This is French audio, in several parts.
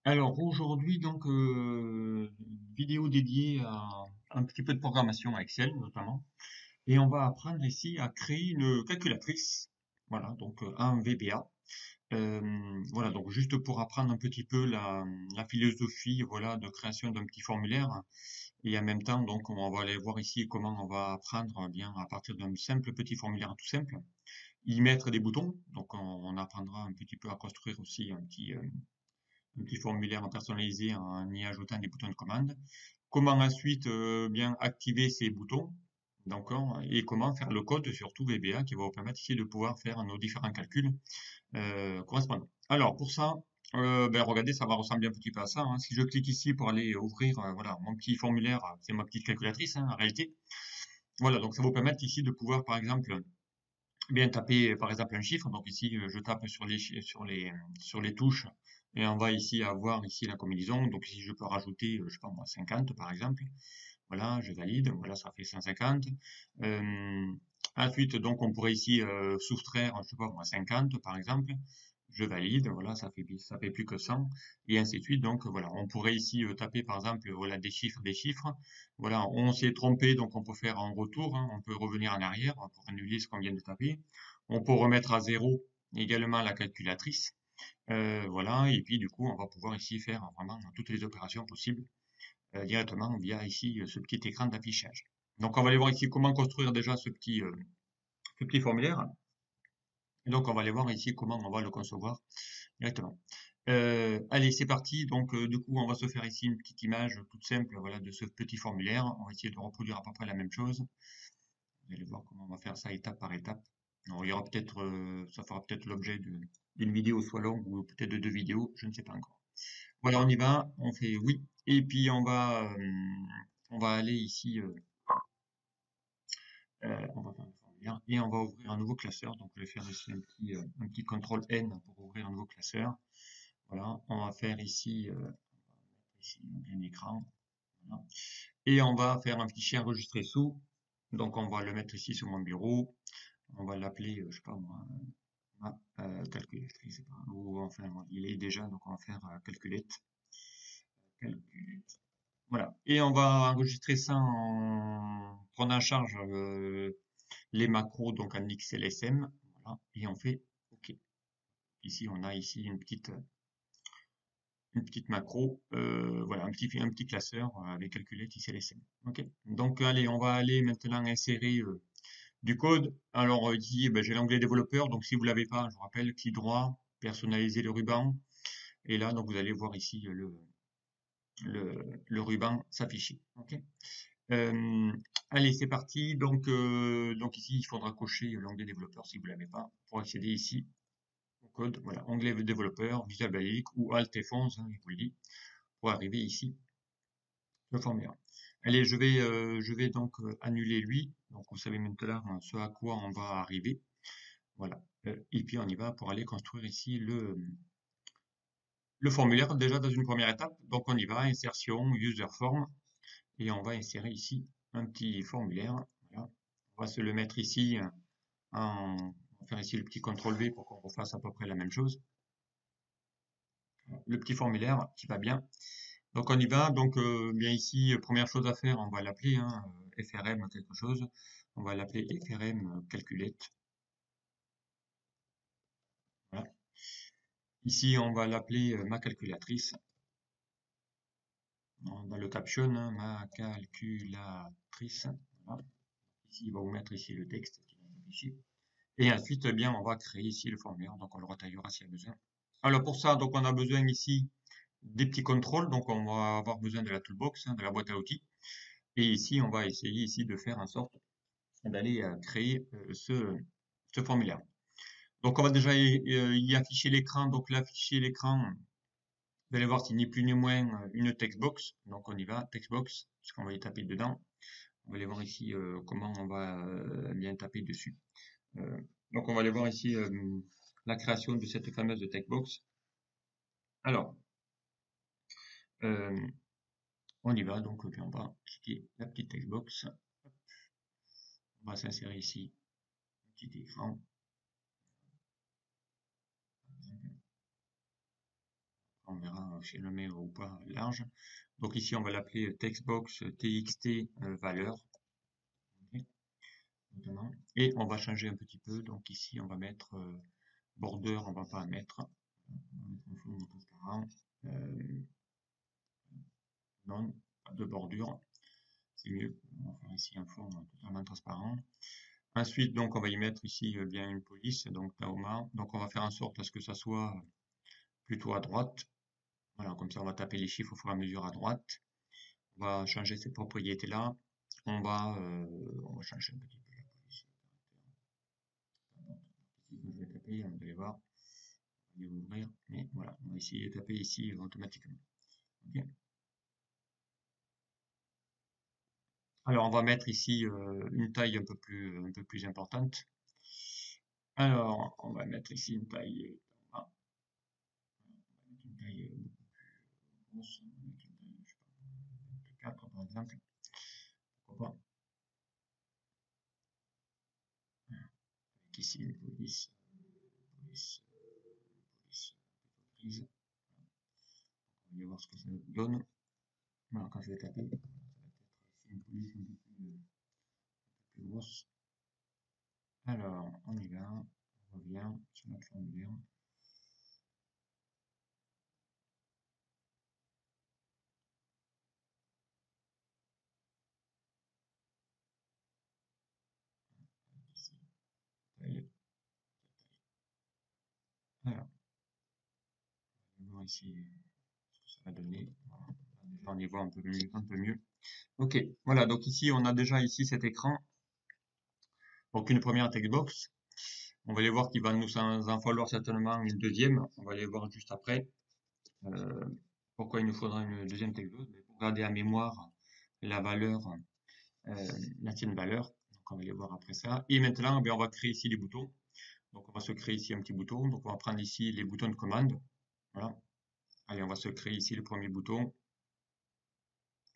Alors aujourd'hui donc une vidéo dédiée à un petit peu de programmation à Excel notamment, et on va apprendre ici à créer une calculatrice, voilà, donc un VBA. Voilà, donc juste pour apprendre un petit peu la philosophie, voilà, de création d'un petit formulaire, et en même temps donc on va aller voir ici comment on va apprendre bien à partir d'un simple petit formulaire tout simple, y mettre des boutons, donc on apprendra un petit peu à construire aussi un petit formulaire personnalisé en y ajoutant des boutons de commande. Comment ensuite bien activer ces boutons, d'accord, et comment faire le code surtout VBA qui va vous permettre ici de pouvoir faire nos différents calculs correspondants. Alors pour ça, regardez, ça va ressembler un petit peu à ça, hein. Si je clique ici pour aller ouvrir voilà mon petit formulaire, c'est ma petite calculatrice hein, en réalité. Voilà, donc ça va vous permettre ici de pouvoir par exemple bien taper par exemple un chiffre. Donc ici, je tape sur les touches et on va ici avoir ici la combinaison. Donc ici, je peux rajouter, je sais pas moi, 50 par exemple. Voilà, je valide. Voilà, ça fait 150. Euh, Ensuite, donc on pourrait ici soustraire, je sais pas moi, 50 par exemple. Je valide. Voilà, ça fait plus que 100 et ainsi de suite. Donc voilà, on pourrait ici taper par exemple voilà des chiffres, des chiffres. Voilà, on s'est trompé, donc on peut faire un retour, hein, on peut revenir en arrière pour annuler ce qu'on vient de taper. On peut remettre à zéro également la calculatrice. Voilà, et puis du coup, on va pouvoir ici faire vraiment toutes les opérations possibles directement via ici ce petit écran d'affichage. Donc on va aller voir ici comment construire déjà ce petit formulaire. Et donc on va aller voir ici comment on va le concevoir directement. Allez, c'est parti. Donc, du coup, on va se faire ici une petite image toute simple, voilà, de ce petit formulaire. On va essayer de reproduire à peu près la même chose. Vous allez voir comment on va faire ça étape par étape. Alors, il y aura peut-être, ça fera peut-être l'objet d'une vidéo soit longue ou peut-être de deux vidéos, je ne sais pas encore. Voilà, on y va. On fait oui. Et puis on va aller ici, on va faire le formulaire et on va ouvrir un nouveau classeur. Donc, je vais faire ici un petit contrôle N pour ouvrir un nouveau classeur. Voilà, on va faire ici, en plein écran. Voilà. Et on va faire un fichier enregistré sous. Donc on va le mettre ici sur mon bureau. On va l'appeler, je sais pas moi, calculatrice, ou enfin il est déjà, donc on va faire calculette. Calculette. Voilà. Et on va enregistrer ça en prenant en charge les macros donc en XLSM. Voilà. Et on fait OK. Ici on a ici une petite macro, voilà, un petit classeur avec calculette ICLSM. Ok. Donc allez, on va aller maintenant insérer du code. Alors ici, j'ai l'onglet développeur. Donc si vous l'avez pas, je vous rappelle, clic droit, personnaliser le ruban. Et là, donc vous allez voir ici le ruban s'afficher. Ok. Euh, Allez, c'est parti. Donc ici, il faudra cocher l'onglet développeur si vous l'avez pas pour accéder ici au code. Voilà, onglet développeur, Visual Basic ou Alt F11, hein, je vous le dis, pour arriver ici le formulaire. Allez, je vais donc annuler lui. Donc, vous savez maintenant ce à quoi on va arriver. Voilà. Et puis, on y va pour aller construire ici le formulaire déjà dans une première étape. Donc, on y va, insertion, user form. Et on va insérer ici un petit formulaire. Voilà. On va se le mettre ici on va faire ici le petit CTRL V pour qu'on refasse à peu près la même chose. Le petit formulaire qui va bien. Donc on y va. Donc bien ici, première chose à faire, on va l'appeler hein, FRM quelque chose. On va l'appeler FRM calculette. Voilà. Ici, on va l'appeler ma calculatrice. Dans le caption, hein, ma calculatrice. Voilà. Ici, il va vous mettre ici le texte qui va s'afficher. Et ensuite, eh bien, on va créer ici le formulaire. Donc on le retaillera s'il y a besoin. Alors pour ça, donc on a besoin ici des petits contrôles. Donc on va avoir besoin de la toolbox, hein, de la boîte à outils. Et ici, on va essayer ici de faire en sorte d'aller créer ce formulaire. Donc on va déjà y afficher l'écran. Donc là, afficher l'écran, vous allez voir, c'est ni plus ni moins une textbox. Donc on y va, textbox, puisqu'on va y taper dedans. On va aller voir ici comment on va bien taper dessus. Donc on va aller voir ici la création de cette fameuse textbox. Alors, euh, on y va, donc on va cliquer la petite textbox. On va s'insérer ici un petit écran. On verra si on le met ou pas large. Donc ici, on va l'appeler textbox txt valeur. Okay. Et on va changer un petit peu. Donc ici, on va mettre border, on va pas mettre. On va mettre un fond transparent. Non, pas de bordure. C'est mieux. On va faire ici un fond totalement transparent. Ensuite, donc, on va y mettre ici bien une police, donc Taoma. Donc, on va faire en sorte à ce que ça soit plutôt à droite. Voilà, comme ça, on va taper les chiffres au fur et à mesure à droite. On va changer ces propriétés-là. On va changer un petit peu la police. Ici, je vais taper, vous allez voir. On va ouvrir, mais voilà, on va essayer de taper ici automatiquement. Okay. Alors, on va mettre ici une taille un peu plus importante. Alors, on va mettre ici une taille, ah, une taille beaucoup plus grosse, une taille, je sais pas, 4 par exemple. Pourquoi pas. Avec ici une police, police, police grise. On va voir ce que ça donne. Voilà, quand je vais taper, ça va être ici une police un peu plus grosse. Alors, on y va, on revient sur notre formulaire. Ici, taille. Alors, on va voir ici ce que ça va donner. Voilà. Déjà, on y voit un peu mieux. Ok, voilà, donc ici, on a déjà ici cet écran. Donc, une première textbox. On va aller voir qu'il va nous en falloir certainement une deuxième. On va aller voir juste après. Pourquoi il nous faudra une deuxième textbox? Pour garder en mémoire la valeur, l'ancienne valeur. Donc, on va aller voir après ça. Et maintenant, on va créer ici les boutons. Donc, on va se créer ici un petit bouton. Donc, on va prendre ici les boutons de commande. Voilà. Allez, on va se créer ici le premier bouton. On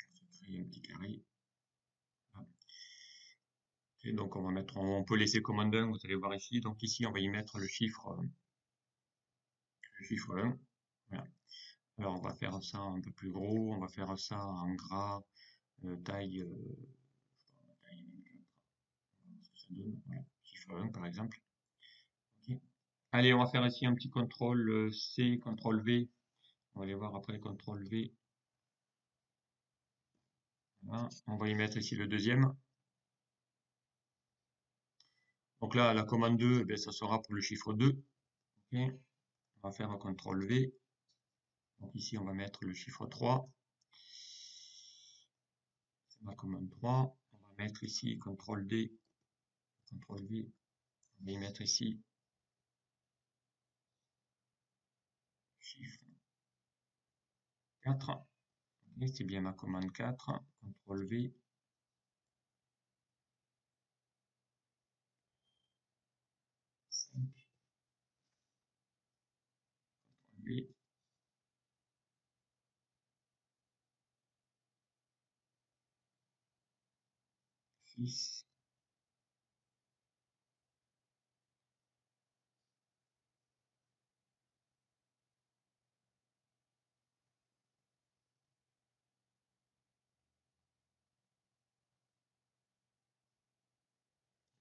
va se créer un petit carré. Voilà. Et donc, on peut laisser commande 1, vous allez voir ici. Donc, ici, on va y mettre le chiffre 1. Voilà. Alors, on va faire ça un peu plus gros. On va faire ça en gras, taille, taille 24. Ce que ça donne. Voilà. Chiffre 1, par exemple. Okay. Allez, on va faire ici un petit CTRL C, CTRL V. On va aller voir après CTRL V. Voilà. On va y mettre ici le deuxième. Donc là, la commande 2, eh ça sera pour le chiffre 2. Okay. On va faire un CTRL V. Donc ici, on va mettre le chiffre 3. C'est ma commande 3. On va mettre ici CTRL D, CTRL V. On va y mettre ici chiffre 4. Okay, c'est bien ma commande 4. CTRL V. V. 6.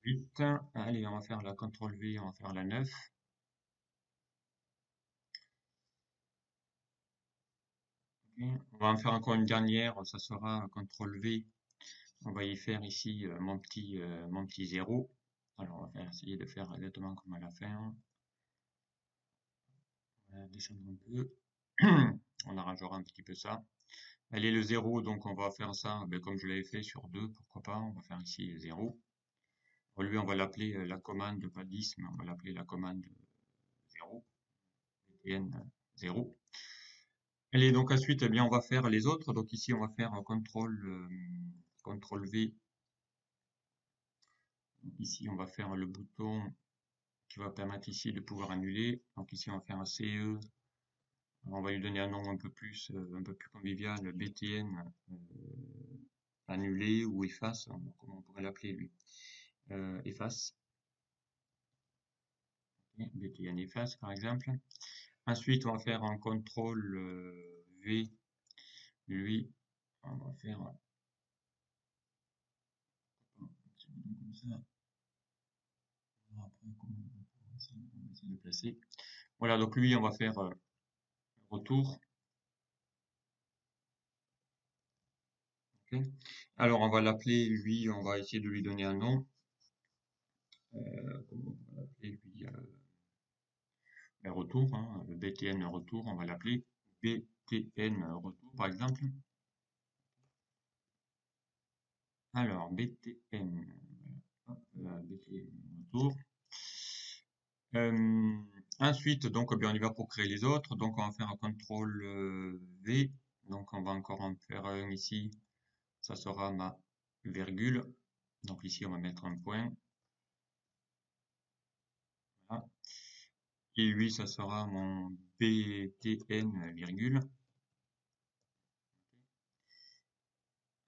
8. Allez, on va faire la CTRL V, on va faire la 9. Okay. On va en faire encore une dernière, ça sera CTRL V. On va y faire ici mon petit 0. Alors, on va essayer de faire exactement comme à la fin. On va descendre un peu. On arrangera un petit peu ça. Allez, le 0, donc on va faire ça comme je l'avais fait sur 2, pourquoi pas. On va faire ici 0. Pour lui, on va l'appeler la commande, pas 10, mais on va l'appeler la commande 0. btn 0. Allez, donc ensuite, eh bien, on va faire les autres. Donc ici, on va faire un CTRL V. Donc ici, on va faire le bouton qui va permettre ici de pouvoir annuler. Donc ici, on va faire un CE. On va lui donner un nom un peu plus convivial, BTN annulé ou efface, comment on pourrait l'appeler lui. Efface. BTN efface par exemple. Ensuite, on va faire un contrôle V. Lui, on va faire comme ça. Après, on va essayer de placer. Voilà, donc lui, on va faire retour. Okay. Alors, on va l'appeler, lui, on va essayer de lui donner un nom. Comment on va l'appeler, lui, le retour, hein, le BTN retour, on va l'appeler BTN retour, par exemple. Alors, BTN, hop, BTN retour. Ensuite, donc, bien, on y va pour créer les autres. Donc, on va faire un contrôle V. Donc, on va encore en faire un ici. Ça sera ma virgule. Donc, ici, on va mettre un point. Voilà. Et lui, ça sera mon BTN virgule.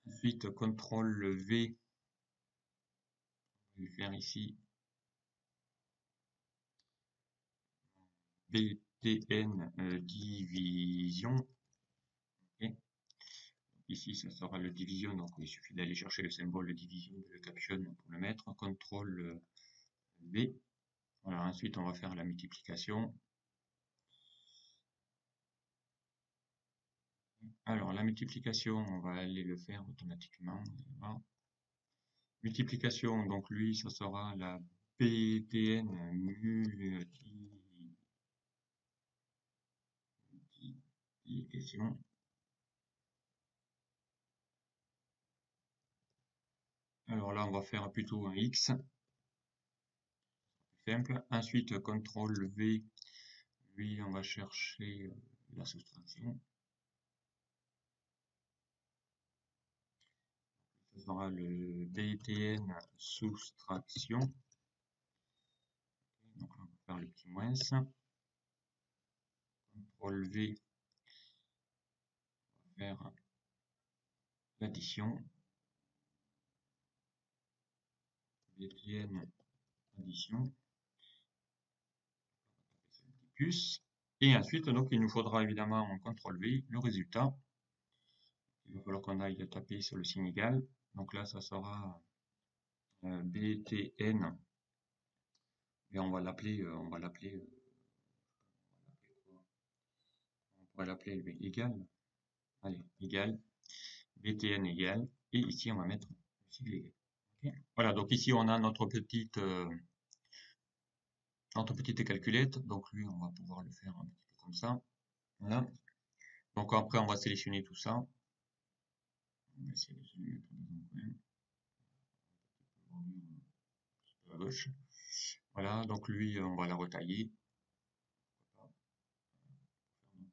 Ensuite, contrôle V. Je vais faire ici BTN division. Okay. Ici, ça sera le division, donc il suffit d'aller chercher le symbole de division de le caption pour le mettre. CTRL V. Voilà, ensuite, on va faire la multiplication. Alors, la multiplication, on va aller le faire automatiquement. Multiplication, donc lui, ça sera la BTN multiplication. Alors là, on va faire plutôt un X. Simple. Ensuite, CTRL V, lui, on va chercher la soustraction. Ça sera le BTN soustraction. Donc là, on va faire le petit moins. CTRL V, on va faire l'addition. BTN addition. Plus. Et ensuite, donc, il nous faudra évidemment en CTRL V le résultat. Il va falloir qu'on aille taper sur le signe égal. Donc là, ça sera BTN. Et on va l'appeler, on pourrait l'appeler égal. Allez, égal. BTN égal. Et ici, on va mettre le sigle égal. Okay. Voilà, donc ici, on a notre petite calculette. Donc lui, on va pouvoir le faire un petit peu comme ça. Voilà. Donc après, on va sélectionner tout ça. On va essayer de se mettre dans un coin. À gauche. Voilà, donc lui, on va la retailler.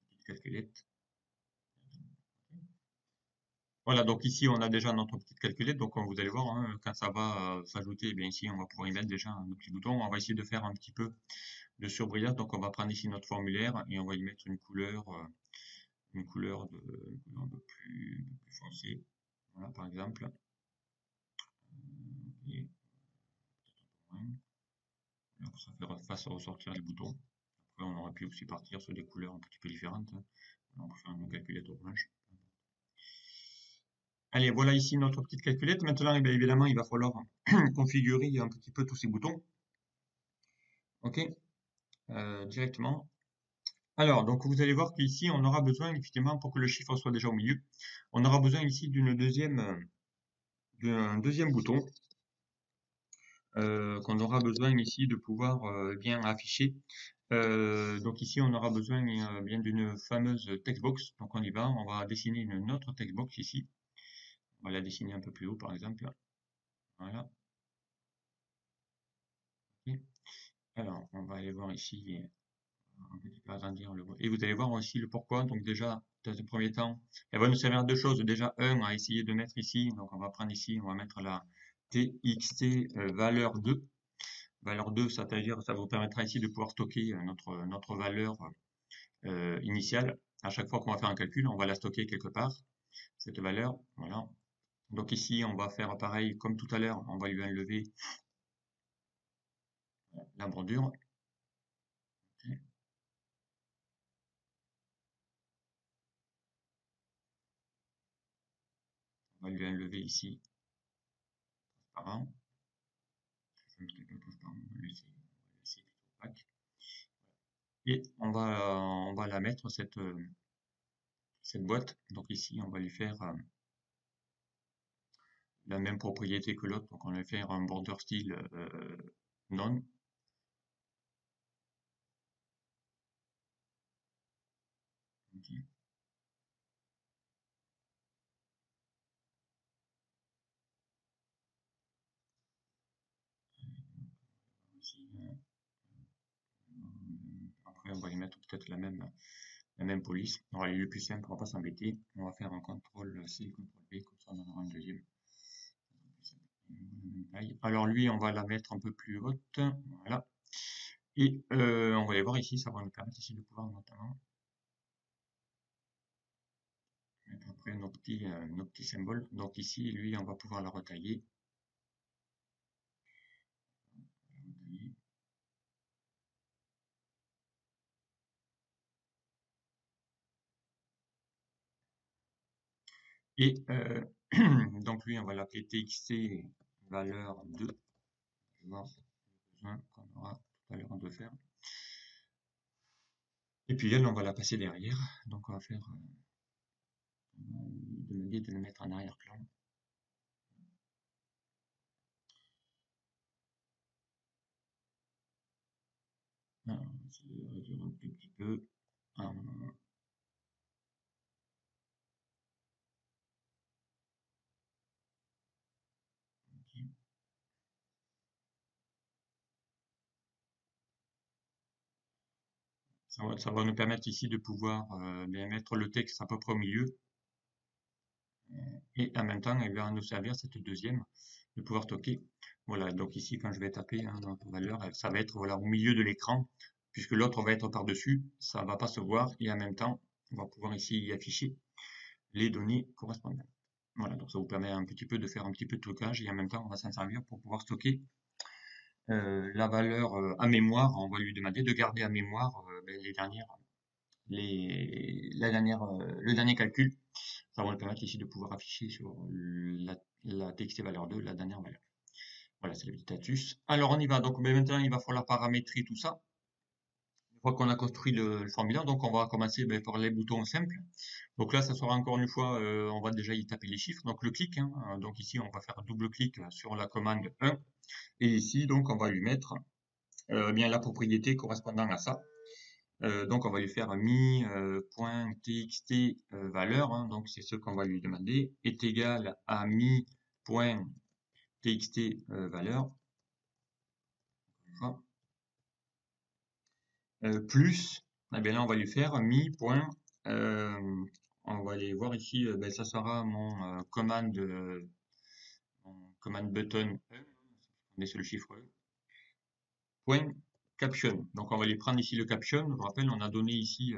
Petite calculette. Voilà, donc ici, on a déjà notre petite calculette. Donc, vous allez voir, hein, quand ça va s'ajouter, eh bien ici, on va pouvoir y mettre déjà un petit bouton. On va essayer de faire un petit peu de surbrillage. Donc, on va prendre ici notre formulaire et on va y mettre une couleur un peu plus foncée. Voilà, par exemple. Et alors, ça fasse ressortir les boutons. Après, on aurait pu aussi partir sur des couleurs un petit peu différentes. On peut faire une calculette orange. Allez, voilà ici notre petite calculette. Maintenant, eh bien, évidemment, il va falloir configurer un petit peu tous ces boutons. OK, directement. Alors, donc vous allez voir qu'ici, on aura besoin, effectivement, pour que le chiffre soit déjà au milieu, on aura besoin ici d'un deuxième bouton qu'on aura besoin ici de pouvoir bien afficher. Donc ici, on aura besoin bien d'une fameuse textbox. Donc on y va, on va dessiner une autre textbox ici. On va la dessiner un peu plus haut, par exemple. Voilà. Okay. Alors, on va aller voir ici un petit peu agrandir le. Et vous allez voir aussi le pourquoi. Donc déjà, dans un premier temps, elle va nous servir de deux choses. Déjà, un, à essayer de mettre ici. Donc on va prendre ici, on va mettre la TXT valeur 2. Valeur 2, c'est-à-dire ça vous permettra ici de pouvoir stocker notre valeur initiale. À chaque fois qu'on va faire un calcul, on va la stocker quelque part, cette valeur. Voilà. Donc ici, on va faire pareil comme tout à l'heure. On va lui enlever la bordure. va lui enlever ici, transparent. On va laisser plutôt opaque. Et on va la mettre cette boîte. Donc ici, on va lui faire la même propriété que l'autre. Donc on va faire un border style non. Okay. Ici, après, on va y mettre peut-être la même police. On va aller le plus simple, on va pas s'embêter. On va faire un CTRL-C, CTRL-V, comme ça on en aura un deuxième. Alors lui, on va la mettre un peu plus haute. Voilà. Et on va aller voir ici, ça va nous permettre ici de pouvoir notamment mettre après nos petits symboles. Donc ici, lui, on va pouvoir la retailler. Et donc lui, on va l'appeler txt valeur 2. Je vais voir besoin qu'on aura tout à l'heure de faire. Et puis elle, on va la passer derrière. Donc on va faire demander de le mettre en arrière-plan. Alors, on va essayer de réduire un tout petit peu. Ça va nous permettre ici de pouvoir bien mettre le texte à peu près au milieu. Et en même temps, il va nous servir cette deuxième de pouvoir stocker. Voilà, donc ici, quand je vais taper notre valeur, ça va être voilà, au milieu de l'écran, puisque l'autre va être par-dessus, ça va pas se voir, et en même temps, on va pouvoir ici y afficher les données correspondantes. Voilà, donc ça vous permet un petit peu de faire un petit peu de trucage, et en même temps, on va s'en servir pour pouvoir stocker la valeur à mémoire. On va lui demander de garder à mémoire le dernier calcul. Ça va nous permettre ici de pouvoir afficher sur la txt valeur 2 la dernière valeur. Voilà, c'est le petit astuce. Alors on y va. Donc maintenant, il va falloir paramétrer tout ça. Une fois qu'on a construit le formulaire, donc on va commencer par les boutons simples. Donc là, ça sera encore une fois, on va déjà y taper les chiffres. Donc le clic, hein. Donc ici, on va faire double-clic sur la commande 1. Et ici, donc, on va lui mettre bien la propriété correspondant à ça. Donc on va lui faire mi.txt valeur, hein, donc c'est ce qu'on va lui demander, est égal à mi.txt valeur, plus, eh bien là on va lui faire mi. On va aller voir ici, ça sera mon command button, on est sur le chiffre E, point caption. Donc on va lui prendre ici le caption. Je vous rappelle, on a donné ici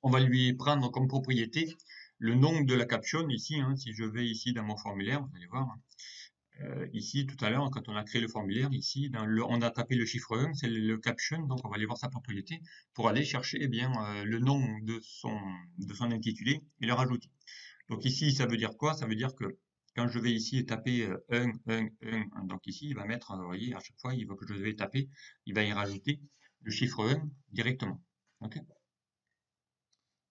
on va lui prendre comme propriété le nom de la caption ici. Hein, si je vais ici dans mon formulaire, vous allez voir. Ici, tout à l'heure, quand on a créé le formulaire, ici, on a tapé le chiffre 1, c'est le caption, donc on va aller voir sa propriété pour aller chercher eh bien, le nom de son intitulé et le rajouter. Donc ici, ça veut dire quoi? Ça veut dire que quand je vais ici taper 1, donc ici, il va mettre, vous voyez, à chaque fois, il veut que je vais taper, il va y rajouter le chiffre 1 directement. Ok.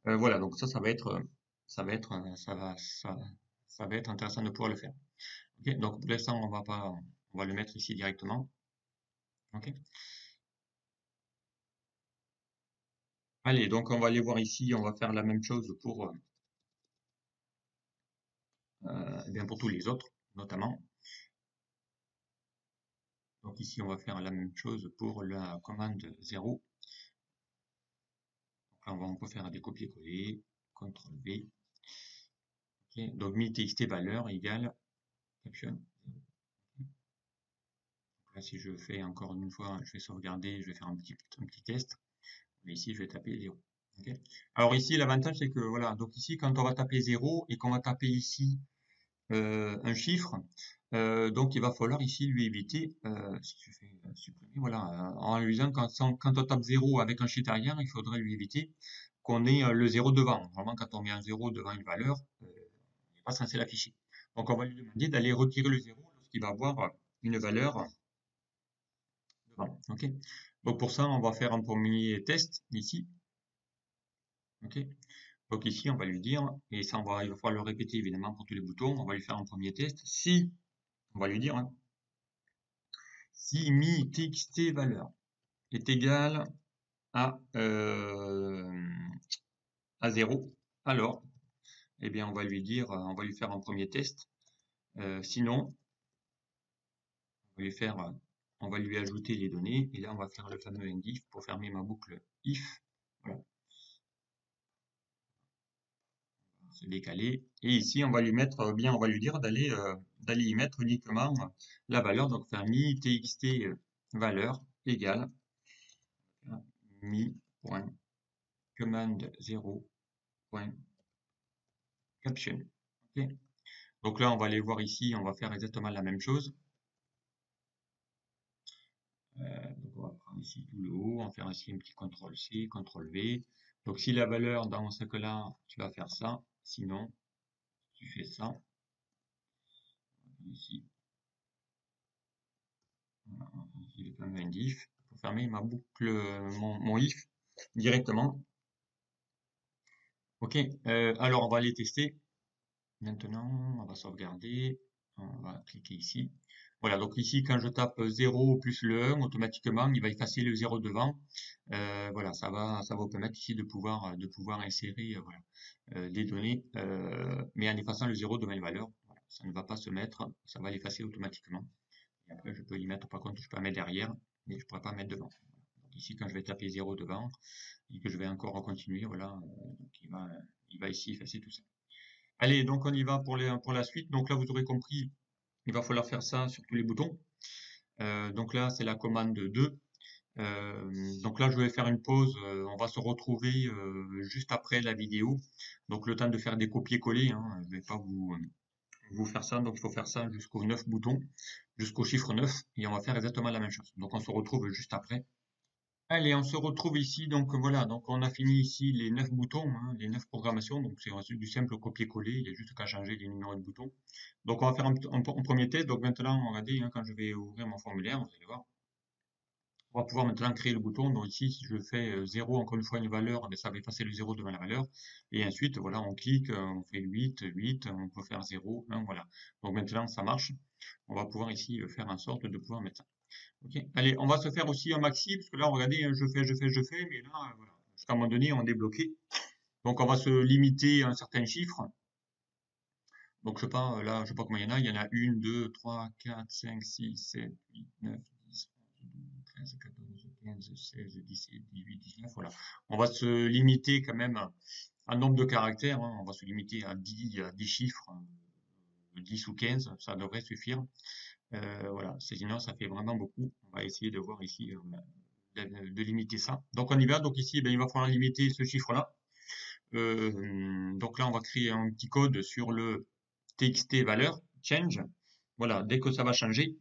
Voilà, donc ça va être, ça va être intéressant de pouvoir le faire. Ok, donc pour l'instant, on va le mettre ici directement. Ok. Allez, donc on va aller voir ici, on va faire la même chose pour, eh bien pour tous les autres, notamment. Donc ici, on va faire la même chose pour la commande 0. Donc là, on peut faire des copier-coller, CTRL V. Okay. Donc mi.txt valeur égale caption. Là, si je fais encore une fois, je vais sauvegarder, je vais faire un petit test. Mais ici, je vais taper 0. Okay. Alors ici, l'avantage, c'est que voilà, donc ici, quand on va taper 0 et qu'on va taper ici un chiffre, donc il va falloir ici lui éviter, si je fais supprimer, voilà, en lui disant quand on tape 0 avec un chiffre derrière, il faudrait lui éviter qu'on ait le 0 devant. Vraiment, quand on met un 0 devant une valeur, pas censé l'afficher. Donc on va lui demander d'aller retirer le 0 lorsqu'il va avoir une valeur devant. Ok. Donc pour ça, on va faire un premier test ici. Ok. Donc ici, on va lui dire, et ça, il va falloir le répéter évidemment pour tous les boutons. On va lui faire un premier test. Si, on va lui dire, hein, si mi txt valeur est égal à 0, alors, eh bien, on va lui dire, on va lui faire un premier test. Sinon, on va lui ajouter les données, et là, on va faire le fameux endif pour fermer ma boucle if. Voilà. Se décaler. Et ici, on va lui mettre, bien, on va lui dire d'aller y mettre uniquement la valeur, donc faire mi txt valeur égale mi point command 0 point caption. Okay. Donc là, on va aller voir ici, on va faire exactement la même chose. Donc on va prendre ici tout le haut, on va faire ici un petit CTRL-C, CTRL-V. Donc si la valeur dans ce cas-là, tu vas faire ça, sinon tu fais ça. Ici, ici le fameux if pour fermer ma boucle, mon if directement. Ok, alors on va aller tester. Maintenant, on va sauvegarder. On va cliquer ici. Voilà, donc ici, quand je tape 0 plus le 1, automatiquement, il va effacer le 0 devant. Voilà, ça va vous permettre ici de pouvoir insérer voilà, des données, mais en effaçant le 0 devant une valeur. Voilà, ça ne va pas se mettre, ça va l'effacer automatiquement. Et après, je peux y mettre, par contre, je peux la mettre derrière, mais je ne pourrais pas mettre devant. Donc ici, quand je vais taper 0 devant, et que je vais encore continuer, voilà, donc il va ici effacer tout ça. Allez, donc on y va pour la suite. Donc là, vous aurez compris, il va falloir faire ça sur tous les boutons. Donc là, c'est la commande 2. Donc là, je vais faire une pause. On va se retrouver juste après la vidéo. Donc le temps de faire des copier-coller. Hein. Je ne vais pas vous faire ça. Donc il faut faire ça jusqu'aux 9 boutons, jusqu'au chiffre 9. Et on va faire exactement la même chose. Donc on se retrouve juste après. Allez, on se retrouve ici. Donc voilà, donc on a fini ici les 9 boutons, hein, les 9 programmations. Donc c'est du simple copier-coller. Il y a juste qu'à changer les numéros de boutons. Donc on va faire un premier test. Donc maintenant, regardez, hein, quand je vais ouvrir mon formulaire, vous allez voir. On va pouvoir maintenant créer le bouton. Donc ici, si je fais 0, encore une fois une valeur, ça va effacer le 0 devant la valeur. Et ensuite, voilà, on clique, on fait 8, 8, on peut faire 0, 1, voilà. Donc maintenant, ça marche. On va pouvoir ici faire en sorte de pouvoir mettre ça. Ok. Allez, on va se faire aussi un maxi, parce que là, regardez, je fais, mais là, voilà, jusqu'à un moment donné, on est bloqué. Donc, on va se limiter à un certain chiffre. Donc, je sais pas, là, je sais pas combien il y en a 1, 2, 3, 4, 5, 6, 7, 8, 9, 10, 11, 12, 13, 14, 15, 16, 17, 18, 19, voilà. On va se limiter quand même à un nombre de caractères, hein. On va se limiter à 10 chiffres, 10 ou 15, ça devrait suffire. Voilà, sinon ça fait vraiment beaucoup. On va essayer de voir ici, de limiter ça. Donc on y va. Donc ici, ben, il va falloir limiter ce chiffre-là. Donc là, on va créer un petit code sur le txt valeur change. Voilà, dès que ça va changer.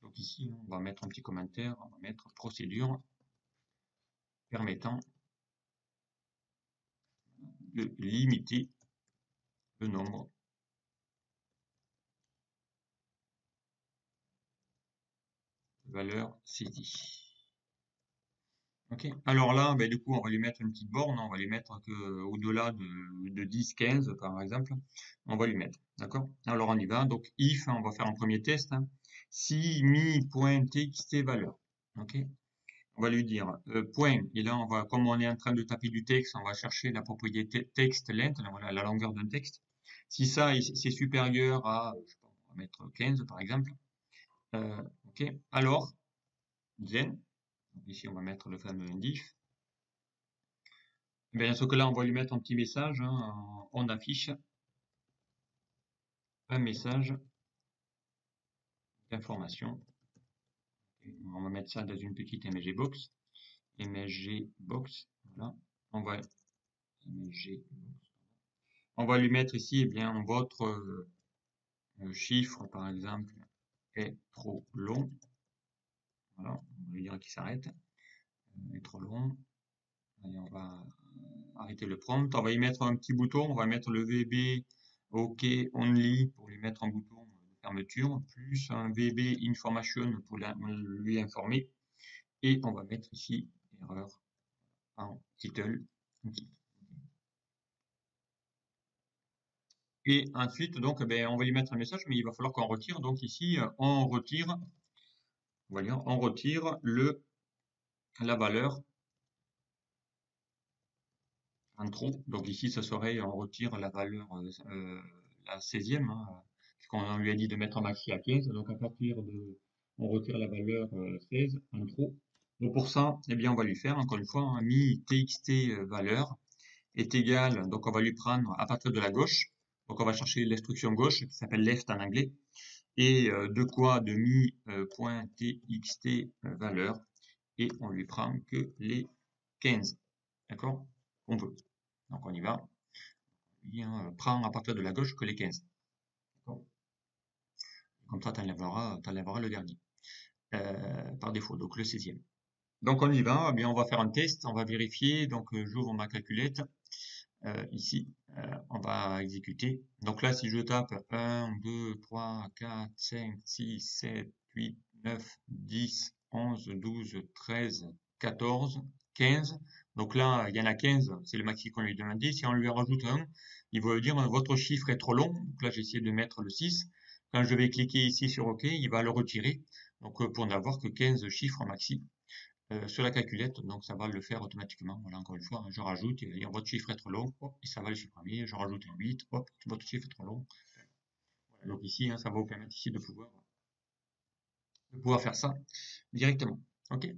Donc ici, on va mettre un petit commentaire. On va mettre procédure permettant de limiter le nombre de valeurs saisies. Ok. Alors là, ben, du coup, on va lui mettre une petite borne. On va lui mettre que au-delà de 10, 15, par exemple. On va lui mettre. D'accord? Alors, on y va. Donc, if, on va faire un premier test. Hein. Si mi.txt valeur. Ok? On va lui dire point. Et là, comme on est en train de taper du texte, on va chercher la propriété text length, voilà, la longueur d'un texte. Si ça, c'est supérieur à, je sais pas, on va mettre 15, par exemple. Ok? Alors, then, ici, on va mettre le fameux indif. Bien, ce que là, on va lui mettre un petit message. Hein, on affiche un message d'information. On va mettre ça dans une petite MG box. MG box. Voilà. On va lui mettre ici, eh bien, votre chiffre, par exemple, est trop long. Voilà. On va lui dire qu'il s'arrête. Est trop long. Allez, on va arrêter le prompt. On va y mettre un petit bouton. On va mettre le VB OK only pour lui mettre un bouton de fermeture, plus un VB information pour lui informer. Et on va mettre ici erreur en title. Et ensuite, donc, on va lui mettre un message, mais il va falloir qu'on retire. Donc ici, on retire, on va dire, on retire la valeur en trop. Donc ici, ce serait, on retire la valeur, la 16e, hein, puisqu'on lui a dit de mettre un maxi à 15. Donc à partir de, on retire la valeur 16 en trop. Donc pour ça, eh bien, on va lui faire encore une fois un mi txt valeur est égal, donc on va lui prendre à partir de la gauche. Donc on va chercher l'instruction gauche qui s'appelle left en anglais. Et de quoi de mi.txt valeur. Et on lui prend que les 15. D'accord? On veut. Donc on y va. On prend à partir de la gauche que les 15. Comme ça, tu enlèveras le dernier. Par défaut, donc le 16e. Donc on y va, eh bien on va faire un test, on va vérifier. Donc j'ouvre ma calculette. Ici, on va exécuter. Donc là, si je tape 1, 2, 3, 4, 5, 6, 7, 8, 9, 10, 11, 12, 13, 14, 15. Donc là, il y en a 15, c'est le maxi qu'on lui demandait. Si on lui rajoute un, il va lui dire votre chiffre est trop long. Donc là, j'ai essayé de mettre le 6. Quand je vais cliquer ici sur OK, il va le retirer. Donc pour n'avoir que 15 chiffres maxi. Sur la calculette, donc ça va le faire automatiquement. Voilà, encore une fois, je rajoute, il va dire votre chiffre est trop long, hop, et ça va le supprimer. Je rajoute un 8, hop, votre chiffre est trop long. Voilà, donc ici, hein, ça va vous permettre ici de pouvoir faire ça directement. Ok.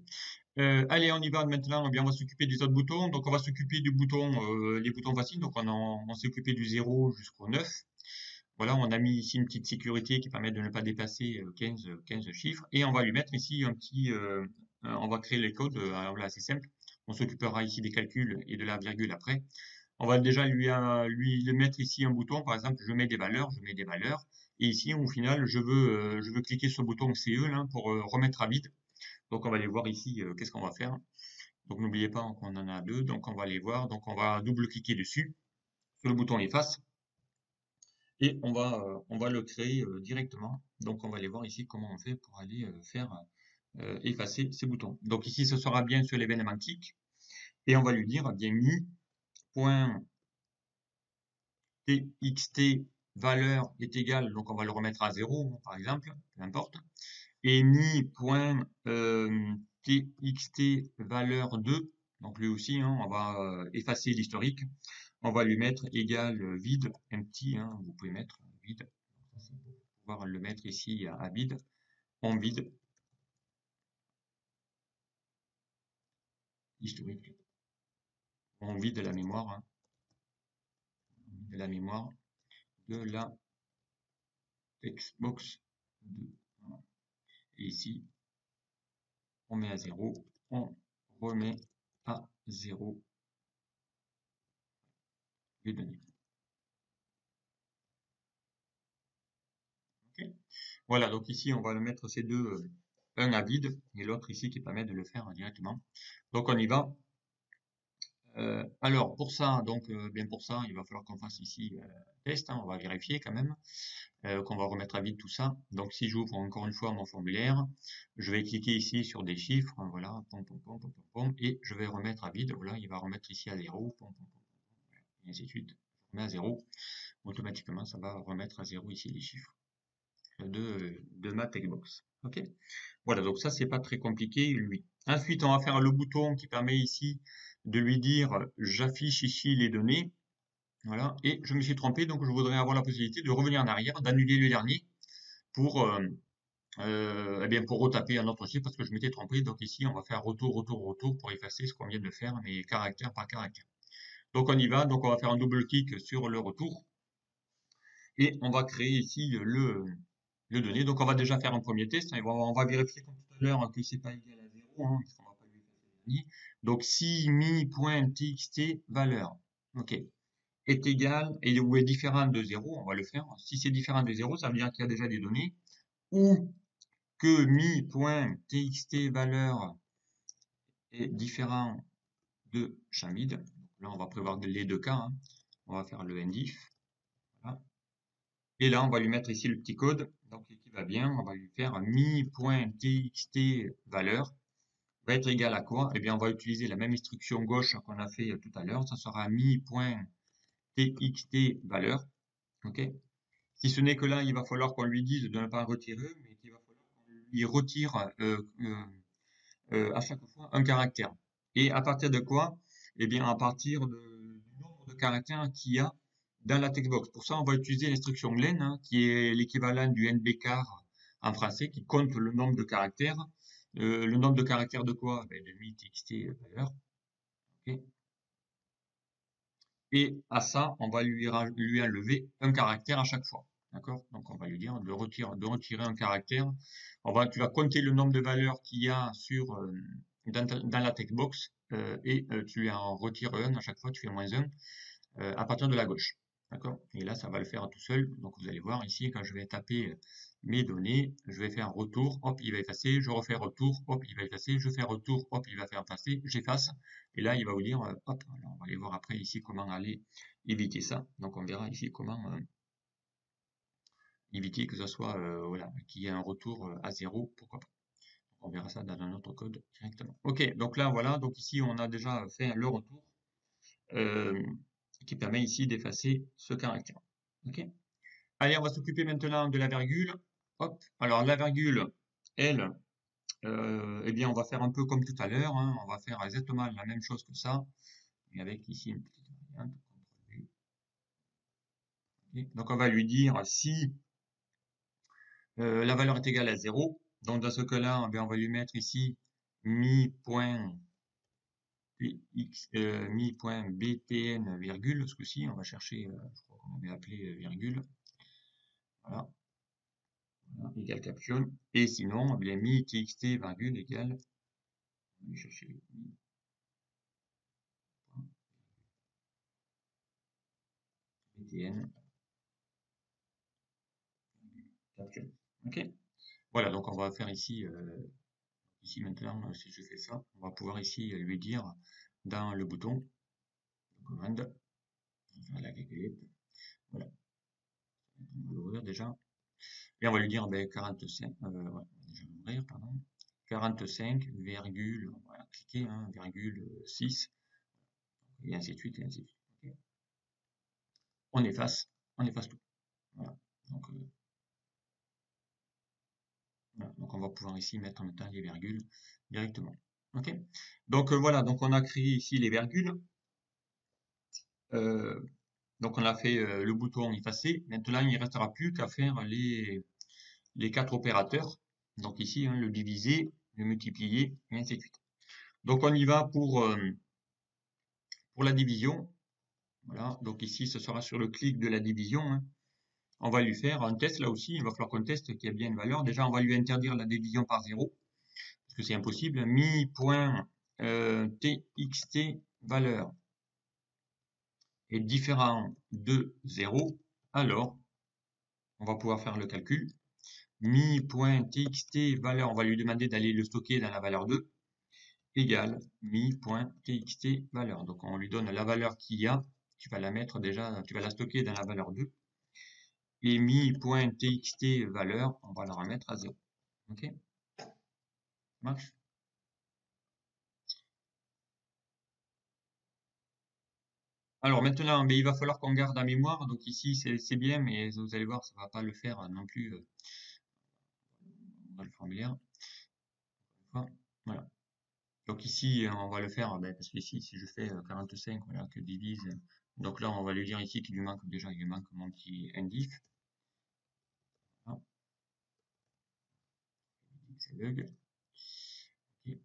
Allez, on y va maintenant. Eh bien, on va s'occuper des autres boutons. Donc, on va s'occuper du bouton, les boutons faciles. Donc, on s'est occupé du 0 jusqu'au 9. Voilà, on a mis ici une petite sécurité qui permet de ne pas dépasser 15 chiffres. Et on va lui mettre ici un petit, on va créer les codes. Alors là, c'est simple. On s'occupera ici des calculs et de la virgule après. On va déjà lui mettre ici un bouton. Par exemple, je mets des valeurs. Et ici, au final, je veux cliquer sur le bouton CE là, pour remettre à vide. Donc, on va aller voir ici qu'est-ce qu'on va faire. Donc, n'oubliez pas qu'on en a deux. Donc, on va aller voir. Donc, on va double-cliquer dessus sur le bouton efface. Et on va le créer directement. Donc, on va aller voir ici comment on fait pour aller faire effacer ces boutons. Donc, ici, ce sera bien sur l'événement clic. Et on va lui dire bien mi.txt valeur est égal, donc on va le remettre à 0, par exemple, peu importe. Et mi.txt valeur 2, donc lui aussi, hein, on va effacer l'historique. On va lui mettre égal vide, empty, hein, vous pouvez mettre vide, pour pouvoir le mettre ici à vide, en vide, historique, en vide de la mémoire, hein, de la mémoire de la textbox 2. Voilà. Et ici, on met à 0, on remet à 0 les données. Okay. Voilà, donc ici, on va le mettre ces deux, un à vide et l'autre ici qui permet de le faire directement. Donc on y va. Alors pour ça, donc bien pour ça, il va falloir qu'on fasse ici test, hein, on va vérifier quand même, qu'on va remettre à vide tout ça. Donc si j'ouvre encore une fois mon formulaire, je vais cliquer ici sur des chiffres, hein, voilà, pom, pom, pom, pom, pom, pom, et je vais remettre à vide, voilà, il va remettre ici à 0, pom, pom, pom, et ainsi de suite. Je remets à 0, automatiquement ça va remettre à 0 ici les chiffres de ma textbox. Ok. Voilà, donc ça c'est pas très compliqué, lui. Ensuite, on va faire le bouton qui permet ici de lui dire j'affiche ici les données. Voilà, et je me suis trompé, donc je voudrais avoir la possibilité de revenir en arrière, d'annuler le dernier pour eh bien pour retaper un autre chiffre parce que je m'étais trompé. Donc ici, on va faire retour, retour, retour pour effacer ce qu'on vient de faire, mais caractère par caractère. Donc on y va, donc on va faire un double clic sur le retour et on va créer ici le donné. Donc on va déjà faire un premier test, hein, on va vérifier comme tout à l'heure que c'est pas égal à 0, hein, parce qu'on va pas lui effacer le dernier. Donc si mi.txt valeur, ok, est égal ou est différent de 0, on va le faire. Si c'est différent de 0, ça veut dire qu'il y a déjà des données, ou que mi.txt valeur est différent de chamid. Là, on va prévoir les deux cas, hein. On va faire le endif. Voilà. Et là, on va lui mettre ici le petit code, donc qui va bien. On va lui faire mi.txt valeur va être égal à quoi? Eh bien, on va utiliser la même instruction gauche qu'on a fait tout à l'heure. Ça sera mi.txt valeur. OK? Si ce n'est que là, il va falloir qu'on lui dise de ne pas retirer, mais qu'il va falloir qu'on lui retire à chaque fois un caractère. Et à partir de quoi? Eh bien, à partir du nombre de caractères qu'il y a dans la textbox. Pour ça, on va utiliser l'instruction len, hein, qui est l'équivalent du nbcar en français, qui compte le nombre de caractères. Le nombre de caractères de quoi? Ben, de mi.txt valeur. Okay. Et à ça, on va lui enlever un caractère à chaque fois. D'accord? Donc, on va lui dire de retirer un caractère. Tu vas compter le nombre de valeurs qu'il y a dans la textbox et tu lui en retires un à chaque fois, tu fais -1 à partir de la gauche. D'accord? Et là, ça va le faire tout seul. Donc, vous allez voir ici, quand je vais taper mes données, je vais faire retour, hop, il va effacer, je refais retour, hop, il va effacer, je fais retour, hop, il va faire effacer, j'efface. Et là, il va vous dire, hop, alors on va aller voir après ici comment aller éviter ça. Donc, on verra ici comment éviter que ce soit, voilà, qu'il y ait un retour à 0, pourquoi pas. On verra ça dans un autre code directement. Ok, donc là, voilà, donc ici, on a déjà fait le retour. Qui permet ici d'effacer ce caractère. Ok. Allez, on va s'occuper maintenant de la virgule. Hop. Alors la virgule, elle, eh bien, on va faire un peu comme tout à l'heure. Hein. On va faire exactement la même chose que ça, mais avec ici une petite variante. Okay. Donc on va lui dire si la valeur est égale à 0. Donc dans ce cas-là, on va lui mettre ici mi.btn virgule. Ce coup-ci, on va chercher, je crois qu'on avait appelé virgule. Voilà. Égale caption. Et sinon, bien mi txt virgule égale, on va chercher btn caption. Ok. Voilà, donc on va faire ici, ici maintenant, si je fais ça, on va pouvoir ici lui dire dans le bouton de commande, la calculette, voilà, on va l'ouvrir déjà, et on va lui dire ben, 45, ouais, déjà l'ouvrir, pardon, 45, virgule, on va cliquer, hein, virgule 6, et ainsi de suite, et ainsi de suite. Okay. On efface tout. Voilà. Donc, voilà. Donc, on va pouvoir ici mettre en même temps les virgules directement. Ok. Donc voilà. Donc on a créé ici les virgules. Donc on a fait le bouton effacer. Maintenant, il ne restera plus qu'à faire les 4 opérateurs. Donc ici, hein, le diviser, le multiplier, et ainsi de suite. Donc on y va pour la division. Voilà. Donc ici, ce sera sur le clic de la division. Hein. On va lui faire un test là aussi. Il va falloir qu'on teste qu'il y a bien une valeur. Déjà, on va lui interdire la division par 0. Parce que c'est impossible. Mi.txt valeur est différent de 0. Alors, on va pouvoir faire le calcul. Mi.txt valeur, on va lui demander d'aller le stocker dans la valeur 2, égale mi.txt valeur. Donc, on lui donne la valeur qu'il y a. Tu vas la mettre déjà, tu vas la stocker dans la valeur 2. Et mi.txt valeur, on va la remettre à 0. Ok? Ça marche? Alors maintenant, mais il va falloir qu'on garde en mémoire. Donc ici, c'est bien, mais vous allez voir, ça va pas le faire non plus dans le formulaire. Voilà. Donc ici, on va le faire, ben, parce qu'ici, si je fais 45, voilà, que divise. Donc là, on va lui dire ici qu'il lui manque déjà, il lui manque mon petit indice. Voilà. C'est bug. Okay.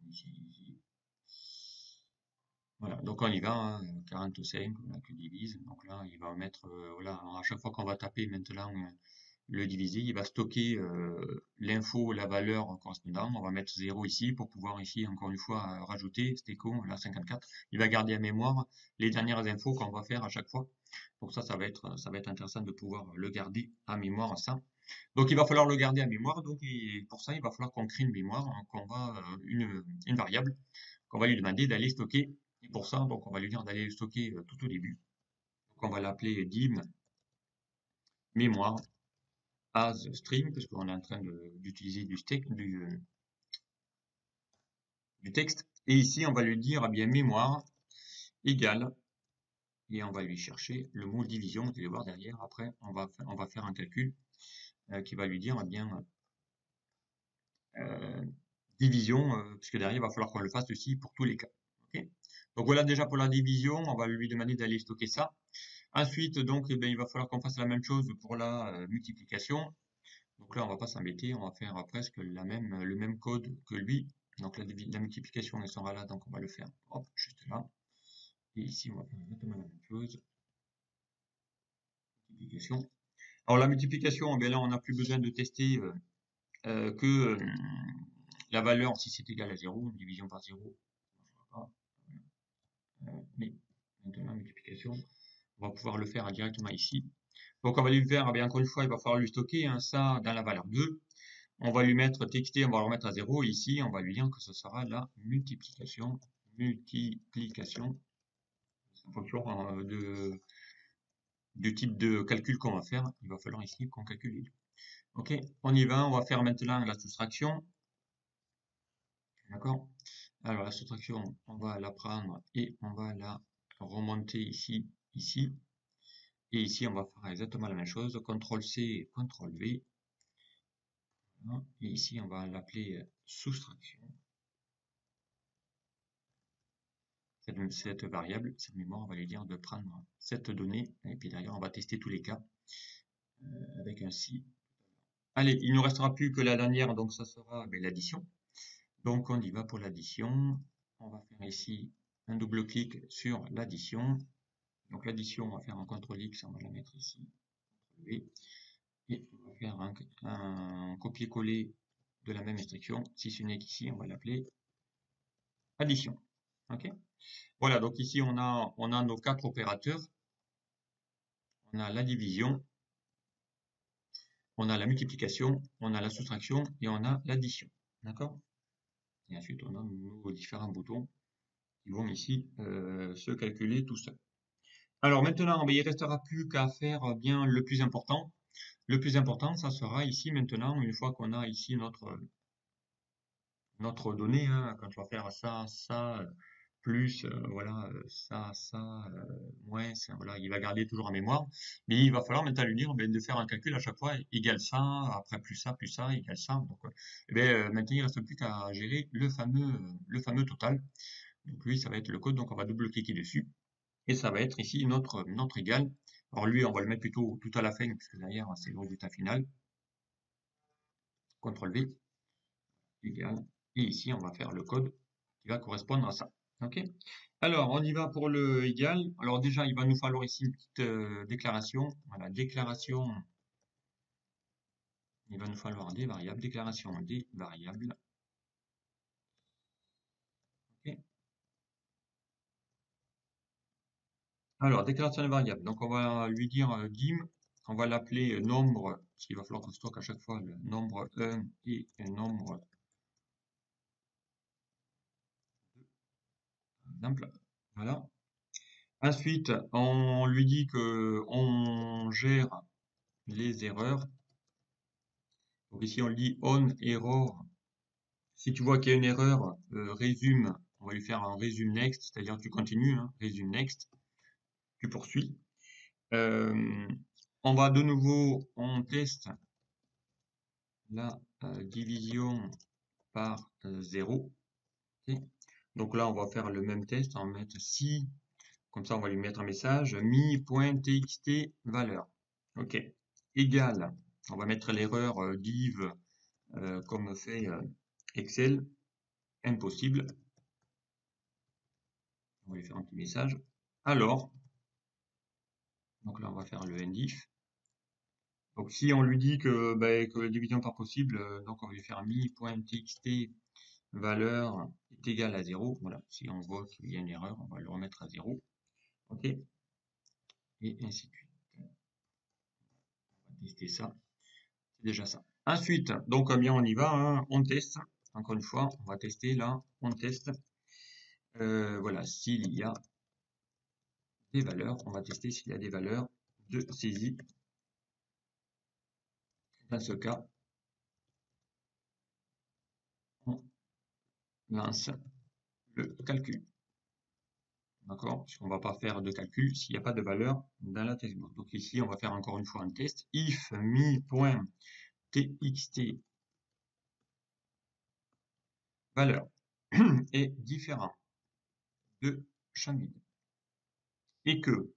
Ici. Voilà, donc on y va, hein, 45, voilà, que divise. Donc là, il va mettre, voilà, à chaque fois qu'on va taper maintenant le diviser, il va stocker l'info, la valeur correspondante. On va mettre 0 ici pour pouvoir ici, encore une fois, rajouter, c'était con, là 54. Il va garder en mémoire les dernières infos qu'on va faire à chaque fois. Donc ça va être intéressant de pouvoir le garder en mémoire, ça. Donc il va falloir le garder à mémoire. Donc et pour ça, il va falloir qu'on crée une mémoire, hein, qu'on va une variable qu'on va lui demander d'aller stocker. Et pour ça, donc on va lui dire d'aller le stocker tout au début. Donc on va l'appeler dim mémoire as string, parce qu'on est en train d'utiliser du texte. Et ici, on va lui dire, eh bien, mémoire égale, et on va lui chercher le mot division. Vous allez voir derrière, après, on va faire un calcul qui va lui dire, eh bien, euh, division, puisque derrière, il va falloir qu'on le fasse aussi pour tous les cas. Okay, donc voilà déjà pour la division, on va lui demander d'aller stocker ça. Ensuite, donc, eh bien, il va falloir qu'on fasse la même chose pour la multiplication. Donc là, on va pas s'embêter, on va faire presque le même code que lui. Donc la multiplication, elle sera là, donc on va le faire, hop, juste là. Et ici, on va faire exactement la même chose. Multiplication. Alors la multiplication, eh bien là, on n'a plus besoin de tester que la valeur, si c'est égal à 0, division par 0, mais maintenant, la multiplication, on va pouvoir le faire directement ici. Donc on va lui faire, eh bien, encore une fois, il va falloir lui stocker hein, ça dans la valeur 2. On va lui mettre txt, on va le remettre à 0. Ici, on va lui dire que ce sera la multiplication. Multiplication. En fonction du type de calcul qu'on va faire. Il va falloir ici qu'on calcule les deux. Ok, on y va. On va faire maintenant la soustraction. D'accord? Alors la soustraction, on va la prendre et on va la remonter ici, ici. Et ici, on va faire exactement la même chose. CTRL-C, CTRL-V. Et ici, on va l'appeler soustraction. Cette variable, cette mémoire, on va lui dire de prendre cette donnée, et puis derrière, on va tester tous les cas avec un si. Allez, il ne nous restera plus que la dernière, donc ça sera l'addition. Donc on y va pour l'addition. On va faire ici un double-clic sur l'addition. Donc l'addition, on va faire un CTRL-X, on va la mettre ici, CTRL-V, et on va faire un copier-coller de la même instruction, si ce n'est qu'ici, on va l'appeler addition. Ok? Voilà, donc ici on a nos 4 opérateurs. On a la division, on a la multiplication, on a la soustraction et on a l'addition. D'accord? Et ensuite on a nos différents boutons qui vont ici se calculer tout seul. Alors maintenant, il ne restera plus qu'à faire bien le plus important. Le plus important, ça sera ici maintenant, une fois qu'on a ici notre donnée, hein, quand on va faire ça, ça, plus, voilà, ça, moins, ça, voilà, il va garder toujours en mémoire. Mais il va falloir maintenant lui dire ben, de faire un calcul à chaque fois, égal ça, après plus ça, égal ça. Donc, maintenant, il ne reste plus qu'à gérer le fameux total. Donc lui, ça va être le code, donc on va double-cliquer dessus. Et ça va être ici notre égal. Alors lui, on va le mettre plutôt tout à la fin, puisque derrière, c'est le résultat final. CTRL-V, égal. Et ici, on va faire le code qui va correspondre à ça. Ok? Alors, on y va pour le égal. Alors déjà, il va nous falloir ici une petite déclaration. Voilà, déclaration. Il va nous falloir des variables. Déclaration des variables. Ok. Alors, déclaration des variables. Donc, on va lui dire dim. On va l'appeler nombre, parce qu'il va falloir qu'on stocke à chaque fois le nombre 1 et le nombre 2. Par exemple. Voilà. Ensuite, on lui dit que on gère les erreurs. Donc ici, on lui dit on error. Si tu vois qu'il y a une erreur, résume, on va lui faire un résume next, c'est-à-dire tu continues, hein, résume next, tu poursuis. On va de nouveau, on teste la division par 0. Okay. Donc là, on va faire le même test, on va mettre si, comme ça on va lui mettre un message, mi.txt valeur. Ok, égal, on va mettre l'erreur div comme fait Excel, impossible. On va lui faire un petit message. Alors, donc là on va faire le ndif. Donc si on lui dit que la division n'est pas possible, donc on va lui faire mi.txt valeur est égal à 0. Voilà, si on voit qu'il y a une erreur, on va le remettre à 0. Ok, et ainsi de suite. On va tester ça. C'est déjà ça. Ensuite, donc bien on y va, hein, on teste. Encore une fois, on va tester là, on teste. Voilà, s'il y a des valeurs, on va tester s'il y a des valeurs de saisie. Dans ce cas, on lance le calcul. D'accord? Puisqu'on ne va pas faire de calcul s'il n'y a pas de valeur dans la textbook. Donc ici, on va faire encore une fois un test. If mi.txt valeur est différent de champ vide. Et que,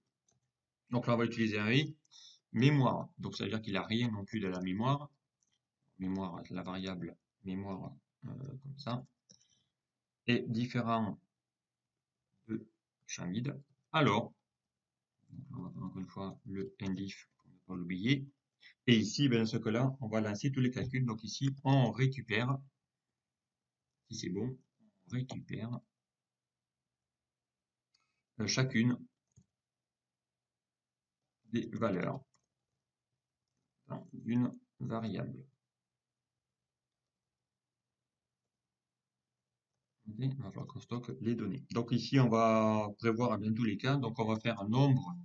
donc là on va utiliser un i, mémoire. Donc ça veut dire qu'il n'a rien non plus de la mémoire. Mémoire, la variable mémoire, comme ça. Est différent de champ vide. Alors, on va faire encore une fois le endif pour ne pas l'oublier. Et ici, ben, dans ce cas-là, on va lancer tous les calculs. Donc ici, on récupère, si c'est bon, on récupère chacune des valeurs dans une variable. Okay, il va falloir qu'on stocke les données. Donc ici, on va prévoir dans tous les cas. Donc on va faire un nombre.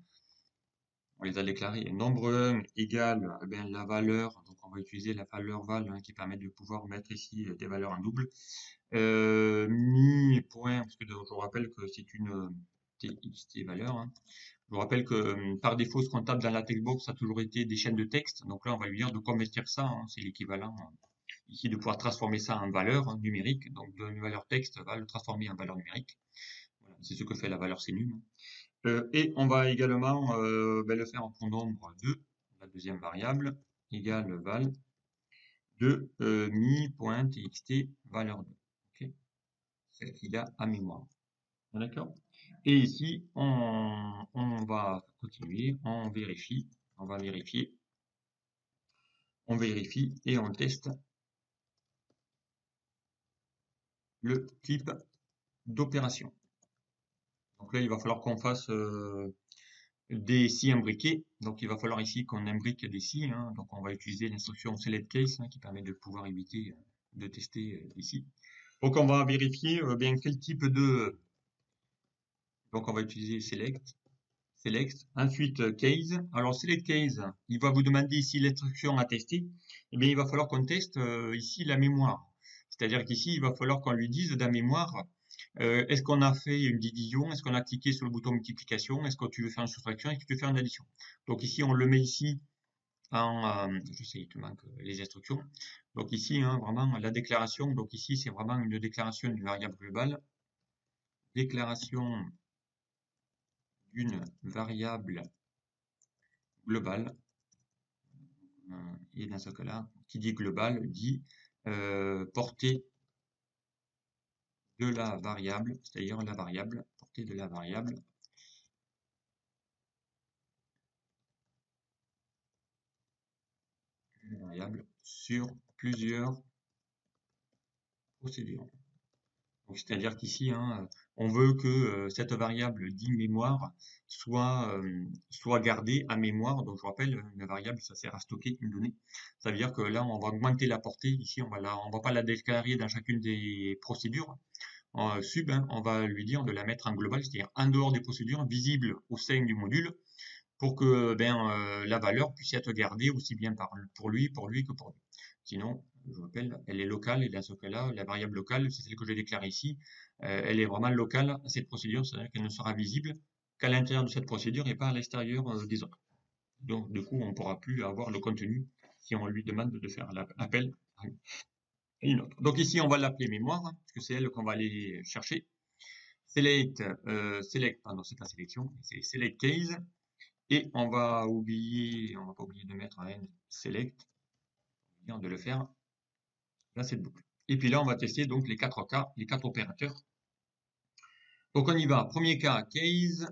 On les a déclarés. Nombre 1 égale la valeur. Donc on va utiliser la valeur val qui permet de pouvoir mettre ici des valeurs en double. Mi point, parce que je vous rappelle que c'est une txt valeur. Hein. Je vous rappelle que par défaut, ce qu'on tape dans la textbox, ça a toujours été des chaînes de texte. Donc là, on va lui dire de convertir ça. Hein, c'est l'équivalent ici de pouvoir transformer ça en valeur numérique. Donc une valeur texte va le transformer en valeur numérique. Voilà, c'est ce que fait la valeur cnum. Et on va également le faire en pronombre 2, la deuxième variable, égale val de mi.txt valeur 2. Okay, celle qu'il a à mémoire. D'accord? Et ici, on va continuer, on vérifie, on va vérifier, on vérifie et on teste le type d'opération. Donc là, il va falloir qu'on fasse des si imbriqués. Donc il va falloir ici qu'on imbrique des si. Hein. Donc on va utiliser l'instruction select case qui permet de pouvoir éviter de tester ici. Donc on va vérifier bien quel type de... Donc on va utiliser select. Ensuite case. Alors select case, il va vous demander ici l'instruction à tester. Et bien il va falloir qu'on teste ici la mémoire. C'est-à-dire qu'ici il va falloir qu'on lui dise de la mémoire est-ce qu'on a fait une division, est-ce qu'on a cliqué sur le bouton multiplication, est-ce que tu veux faire une soustraction, est-ce que tu veux faire une addition. Donc ici on le met ici en je sais il te manque les instructions. Donc ici hein, vraiment la déclaration. Donc ici c'est vraiment une déclaration d'une variable globale. Déclaration d'une variable globale. Et dans ce cas-là, qui dit global dit portée de la variable, c'est-à-dire la variable, portée de la variable sur plusieurs procédures. C'est-à-dire qu'ici, hein, on veut que cette variable dit mémoire soit gardée à mémoire. Donc je rappelle, une variable, ça sert à stocker une donnée. Ça veut dire que là, on va augmenter la portée. Ici, on va pas la déclarer dans chacune des procédures. En sub, hein, on va lui dire de la mettre en global, c'est-à-dire en dehors des procédures, visible au sein du module, pour que la valeur puisse être gardée aussi bien pour lui que pour lui. Sinon, je rappelle, elle est locale et dans ce cas-là, la variable locale, c'est celle que j'ai déclarée ici, elle est vraiment locale à cette procédure, c'est-à-dire qu'elle ne sera visible qu'à l'intérieur de cette procédure et pas à l'extérieur des autres. Donc, du coup, on ne pourra plus avoir le contenu si on lui demande de faire l'appel à une autre. Donc ici, on va l'appeler mémoire, hein, parce que c'est elle qu'on va aller chercher. Select, pardon, c'est pas sélection, c'est select case. Et on va pas oublier de mettre un select, de le faire dans cette boucle. Et puis là, on va tester donc les 4 cas, les 4 opérateurs. Donc on y va. Premier cas, case.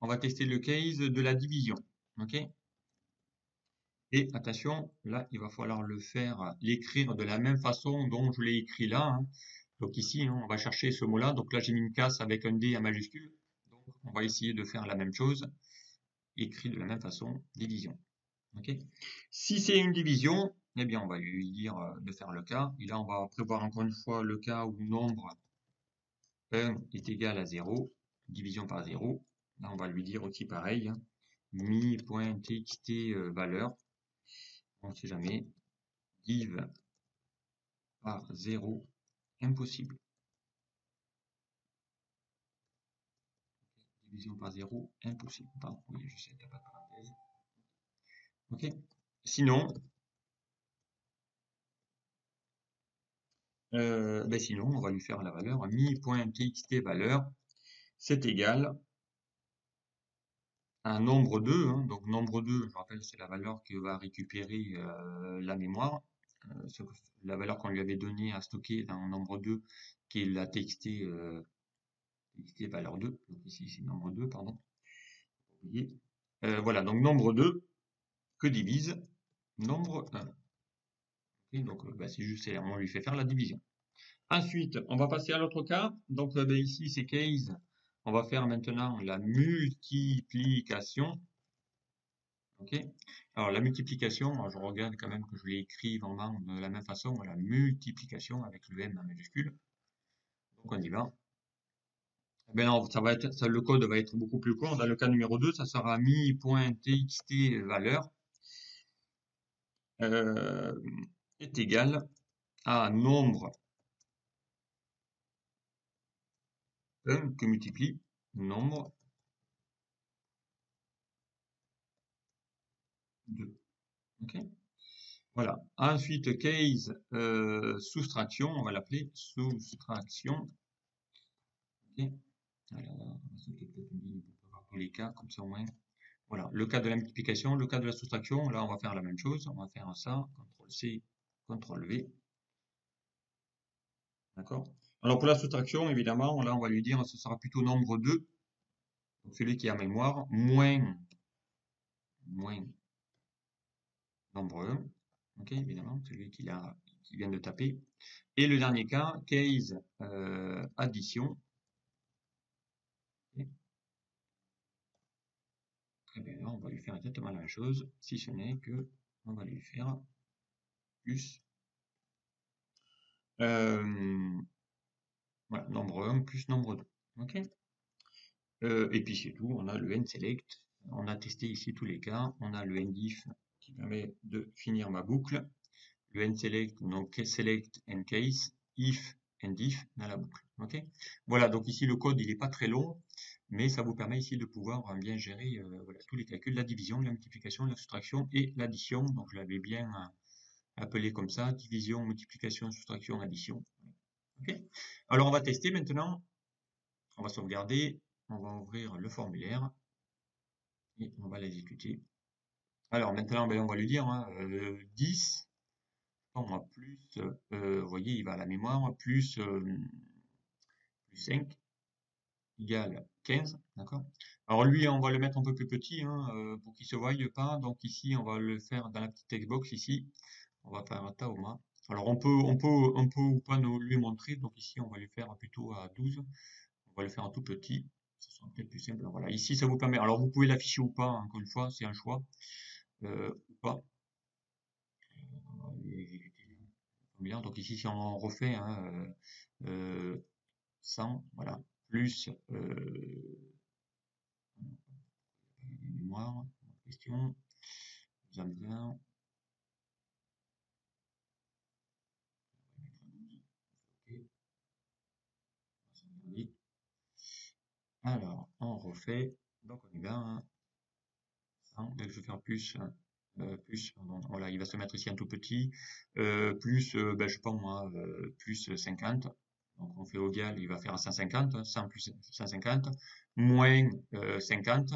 On va tester le case de la division. OK? Et attention, là, il va falloir le faire, l'écrire de la même façon dont je l'ai écrit là. Hein. Donc ici, hein, on va chercher ce mot-là. Donc là, j'ai mis une casse avec un D en majuscule. Donc on va essayer de faire la même chose, écrit de la même façon, division. Okay. Si c'est une division, eh bien, on va lui dire de faire le cas. Et là, on va prévoir encore une fois le cas où nombre 1 est égal à 0, division par 0. Là, on va lui dire aussi pareil, hein, mi.txt valeur, on ne sait jamais, div par 0, impossible. Division par 0, impossible. Pardon, oui, je sais, il n'y a pas de parenthèse. Ok. Sinon, on va lui faire la valeur mi.txt valeur, c'est égal à un nombre 2. Hein, donc nombre 2, je rappelle, c'est la valeur que va récupérer la mémoire. La valeur qu'on lui avait donnée à stocker dans nombre 2, qui est la txt, txt valeur 2. Donc ici, c'est nombre 2, pardon. Voilà, donc nombre 2 que divise nombre 1. Okay, donc c'est juste, on lui fait faire la division. Ensuite, on va passer à l'autre cas. Donc ici, c'est case. On va faire maintenant la multiplication. Ok. Alors la multiplication, je regarde quand même que je l'ai écrit vraiment de la même façon. La multiplication avec le M en majuscule. Donc on y va. Ben non, le code va être beaucoup plus court. Dans le cas numéro 2, ça sera mi.txt valeur est égal à nombre 1 que multiplie nombre 2. Ok. Voilà. Ensuite, case soustraction, on va l'appeler soustraction. Ok. Alors, on va sauter peut-être une ligne pour avoir tous les cas, comme ça au moins. Voilà. Le cas de la multiplication, le cas de la soustraction, là on va faire la même chose. On va faire ça, CTRL-C, CTRL-V. D'accord? Alors pour la soustraction, évidemment, là on va lui dire ce sera plutôt nombre 2, donc celui qui a mémoire, moins nombre 1. Ok, évidemment, celui qui vient de taper. Et le dernier cas, case addition. Okay. Très bien, on va lui faire exactement la même chose, si ce n'est que on va lui faire plus voilà, nombre 1 plus nombre 2. Ok. Et puis c'est tout, on a le nSelect. On a testé ici tous les cas. On a le ndiff qui permet de finir ma boucle. Le nSelect, donc select ncase, if ndiff dans la boucle. Ok. Voilà, donc ici le code il n'est pas très long, mais ça vous permet ici de pouvoir bien gérer voilà, tous les calculs, la division, la multiplication, la soustraction et l'addition. Donc je l'avais bien appelé comme ça, division, multiplication, soustraction, addition. Ok. Alors on va tester maintenant. On va sauvegarder, on va ouvrir le formulaire et on va l'exécuter. Alors maintenant, ben, on va lui dire hein, 10, plus, vous voyez, il va à la mémoire, plus 5 égale 15, d'accord? Alors lui, on va le mettre un peu plus petit hein, pour qu'il se voie pas. Donc ici, on va le faire dans la petite textbox ici. On va faire un Taoma. Alors on peut ou pas nous lui montrer. Donc ici, on va lui faire plutôt à 12. On va le faire en tout petit. Ce sera peut-être plus simple. Voilà, ici, ça vous permet. Alors vous pouvez l'afficher ou pas, hein, encore une fois, c'est un choix. Ou pas. Donc ici, si on refait hein, 100, voilà, plus mémoire, question, bien. Alors, on refait, donc on y va, hein, 100, dès que je vais faire plus, pardon, voilà, il va se mettre ici un tout petit, plus, ben, je sais pas moi, plus 50, donc on fait égal, il va faire 150, 100 plus 150, moins 50,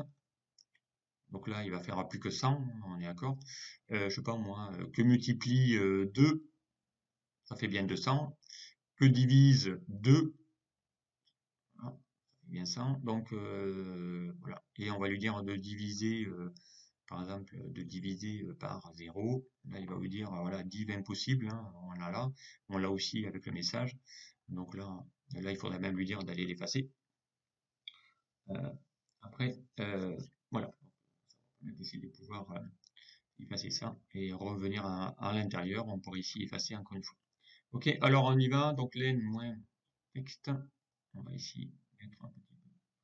donc là il va faire plus que 100, on est d'accord, je sais pas moi, que multiplie 2, ça fait bien 200, que divise 2, voilà, ça fait bien 100, donc voilà, et on va lui dire de diviser par exemple, de diviser par 0. Là, il va vous dire, voilà, div impossible, hein, on l'a là. On l'a aussi avec le message. Donc là, il faudrait même lui dire d'aller l'effacer. Après, voilà. On va essayer de pouvoir effacer ça et revenir à l'intérieur. On pourrait ici effacer encore une fois. Ok, alors on y va. Donc len moins texte. On va ici mettre un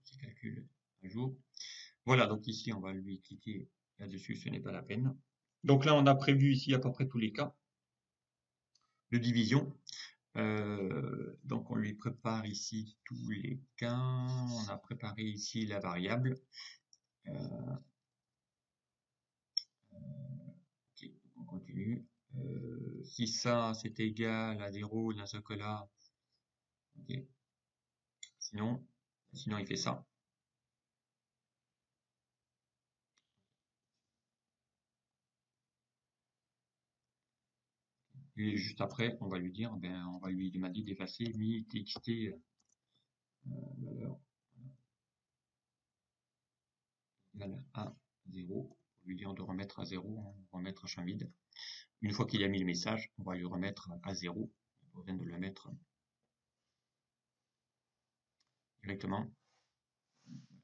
petit calcul à jour. Voilà, donc ici on va lui cliquer là-dessus, ce n'est pas la peine. Donc là on a prévu ici à peu près tous les cas de division. Donc on lui prépare ici tous les cas. On a préparé ici la variable. Ok, on continue. Si ça c'est égal à 0 dans ce cas-là, ok. Sinon il fait ça. Et juste après, on va lui dire, ben, on va lui demander d'effacer mi txt valeur égale à 0. Pour lui dire de remettre à 0, remettre à champ vide. Une fois qu'il a mis le message, on va lui remettre à 0. On vient de le mettre directement.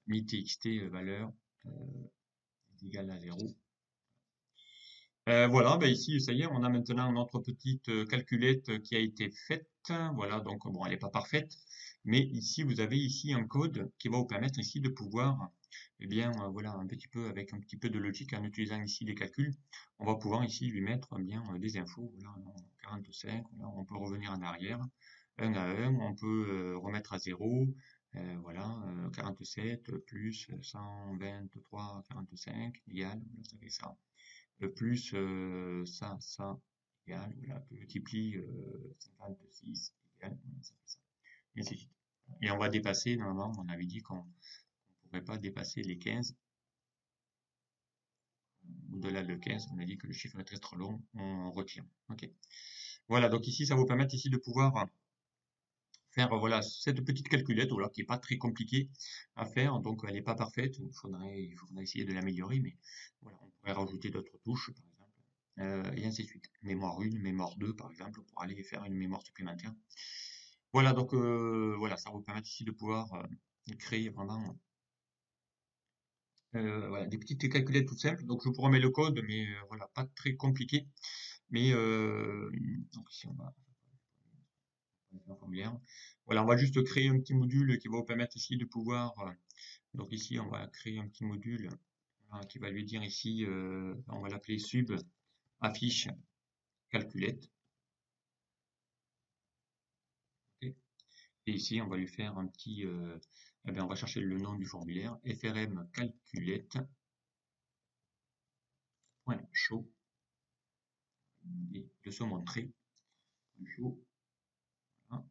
Mi txt valeur égale à 0. Voilà, ben ici, ça y est, on a maintenant notre petite calculette qui a été faite. Voilà, donc bon, elle n'est pas parfaite, mais ici, vous avez ici un code qui va vous permettre ici de pouvoir, eh bien, voilà, un petit peu avec un petit peu de logique en utilisant ici des calculs, on va pouvoir ici lui mettre eh bien des infos. Voilà, 45, voilà, on peut revenir en arrière, 1 à 1, on peut remettre à 0. Voilà, 47 plus 123, 45 égale, voilà, ça fait ça. Plus ça égale, voilà, que multiplie 56 égale, voilà, ça fait ça. Et ainsi de suite. Et on va dépasser, normalement, on avait dit qu'on ne pourrait pas dépasser les 15. Au-delà de 15, on a dit que le chiffre est très trop long, on retire. Ok. Voilà, donc ici, ça vous permet ici de pouvoir faire voilà cette petite calculette voilà, qui est pas très compliquée à faire, donc elle n'est pas parfaite, il faudrait essayer de l'améliorer, mais voilà, on pourrait rajouter d'autres touches par exemple, et ainsi de suite. Mémoire 1, mémoire 2 par exemple, pour aller faire une mémoire supplémentaire. Voilà, donc voilà, ça vous permet ici de pouvoir créer vraiment voilà, des petites calculettes toutes simples. Donc je vous remets le code, mais voilà, pas très compliqué. Mais donc ici on va formulaire. Voilà, on va juste créer un petit module qui va vous permettre ici de pouvoir. Donc ici, on va créer un petit module qui va lui dire ici, on va l'appeler sub affiche calculette. Okay. Et ici, on va lui faire un petit. Eh bien, on va chercher le nom du formulaire frm calculette. Point show. Et de se montrer. Show. Voilà.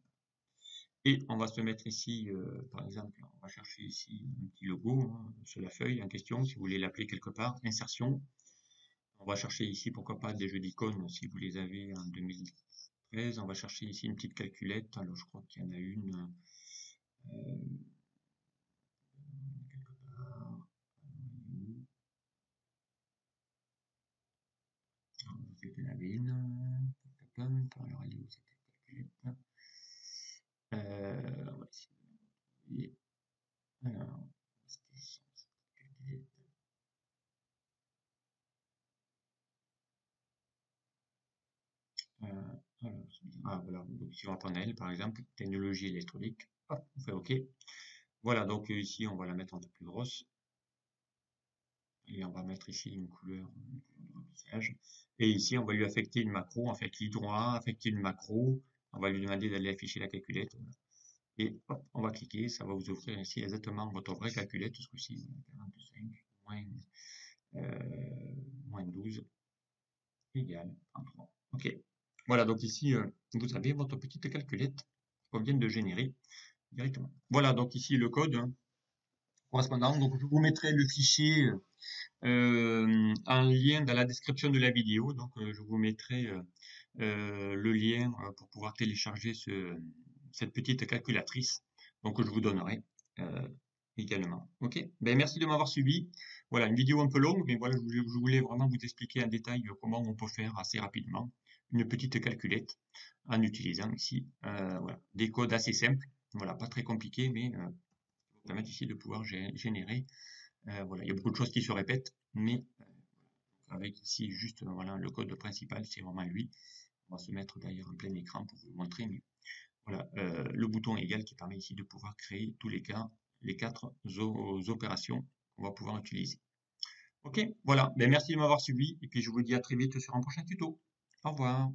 Et on va se mettre ici, par exemple, on va chercher ici un petit logo hein, sur la feuille en question, si vous voulez l'appeler quelque part, insertion. On va chercher ici, pourquoi pas, des jeux d'icônes, si vous les avez en 2013. On va chercher ici une petite calculette. Alors, je crois qu'il y en a une quelque part. Je sais qu'il y en avait une. Alors, elle est où cette calculette? On va essayer. Alors, ah, voilà, donc ici on va prendre elle par exemple, technologie électronique, hop, on fait OK. Voilà, donc ici on va la mettre un peu plus grosse. Et on va mettre ici une couleur de remplissage. Et ici on va lui affecter une macro, on fait clic droit, affecter une macro, on va lui demander d'aller afficher la calculette. Voilà. Et hop, on va cliquer, ça va vous offrir ici exactement votre vraie calculette, ce coup-ci, 45 moins 12 égale 33. OK. Voilà, donc ici, vous avez votre petite calculette qu'on vient de générer directement. Voilà, donc ici le code correspondant. Donc je vous mettrai le fichier en lien dans la description de la vidéo. Donc je vous mettrai le lien pour pouvoir télécharger cette petite calculatrice. Donc je vous donnerai également. Ok. Ben merci de m'avoir suivi. Voilà, une vidéo un peu longue, mais voilà, je voulais vraiment vous expliquer en détail comment on peut faire assez rapidement une petite calculette en utilisant ici voilà, des codes assez simples. Voilà, pas très compliqués, mais vous permettre ici de pouvoir générer. Voilà, il y a beaucoup de choses qui se répètent, mais avec ici juste voilà le code principal, c'est vraiment lui. On va se mettre d'ailleurs en plein écran pour vous montrer. Mais voilà, le bouton égal qui permet ici de pouvoir créer tous les cas, les 4 opérations qu'on va pouvoir utiliser. Ok, voilà. Ben, merci de m'avoir suivi et puis je vous dis à très vite sur un prochain tuto. Au revoir.